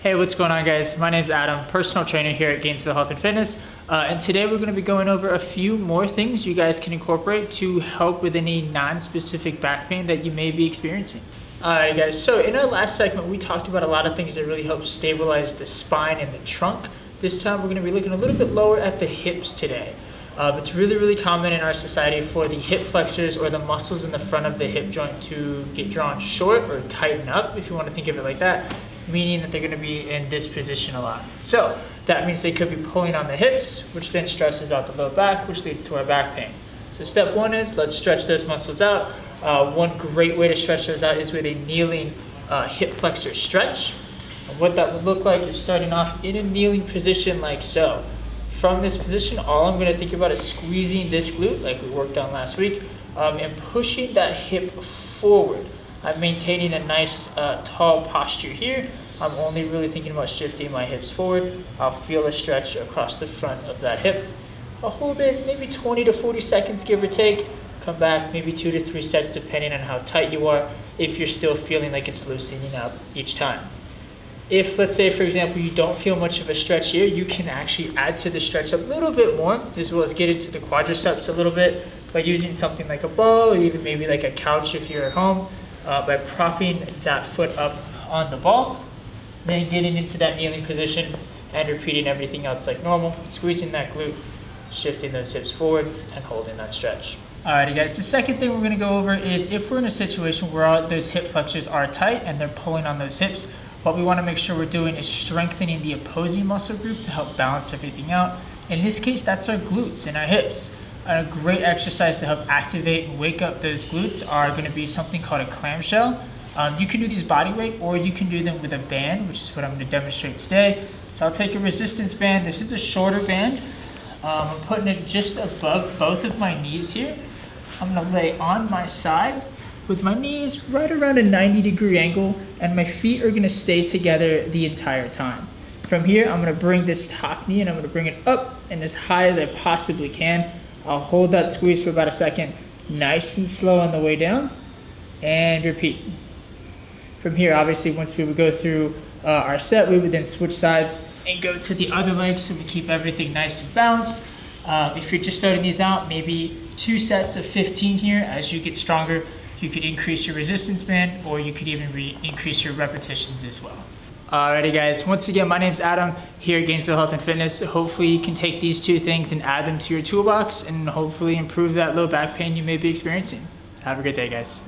Hey, what's going on, guys? My name's Adam, personal trainer here at Gainesville Health Fitness. And today we're going to be going over a few more things you guys can incorporate to help with any non-specific back pain that you may be experiencing. Alright guys, so in our last segment we talked about a lot of things that really help stabilize the spine and the trunk. This time we're going to be looking a little bit lower at the hips today. It's really common in our society for the hip flexors or the muscles in the front of the hip joint to get drawn short or tighten up, if you want to think of it like that, meaning that they're going to be in this position a lot. So that means they could be pulling on the hips, which then stresses out the low back, which leads to our back pain. So step one is let's stretch those muscles out. One great way to stretch those out is with a kneeling hip flexor stretch. And what that would look like is starting off in a kneeling position like so. From this position, all I'm going to think about is squeezing this glute like we worked on last week and pushing that hip forward. I'm maintaining a nice tall posture here. I'm only really thinking about shifting my hips forward. I'll feel a stretch across the front of that hip. I'll hold it maybe 20 to 40 seconds, give or take. Come back, maybe 2 to 3 sets depending on how tight you are, if you're still feeling like it's loosening up each time. If, let's say, for example, you don't feel much of a stretch here, you can actually add to the stretch a little bit more, as well as get into the quadriceps a little bit by using something like a ball or even maybe like a couch if you're at home, by propping that foot up on the ball, then getting into that kneeling position and repeating everything else like normal, squeezing that glute, shifting those hips forward, and holding that stretch. Alrighty guys, the second thing we're going to go over is if we're in a situation where those hip flexors are tight and they're pulling on those hips, what we want to make sure we're doing is strengthening the opposing muscle group to help balance everything out. In this case, that's our glutes and our hips. And a great exercise to help activate and wake up those glutes are going to be something called a clamshell. You can do these body weight or you can do them with a band, which is what I'm going to demonstrate today. So I'll take a resistance band. This is a shorter band. I'm putting it just above both of my knees here. I'm going to lay on my side with my knees right around a 90-degree angle, and my feet are going to stay together the entire time. From here, I'm going to bring this top knee and I'm going to bring it up and as high as I possibly can. I'll hold that squeeze for about a second, nice and slow on the way down, and repeat. From here, obviously, once we would go through our set, we would then switch sides and go to the other leg so we keep everything nice and balanced. If you're just starting these out, maybe 2 sets of 15 here. As you get stronger, you could increase your resistance band, or you could even increase your repetitions as well. Alrighty guys, once again, my name's Adam here at Gainesville Health Fitness. Hopefully you can take these 2 things and add them to your toolbox and hopefully improve that low back pain you may be experiencing. Have a good day, guys.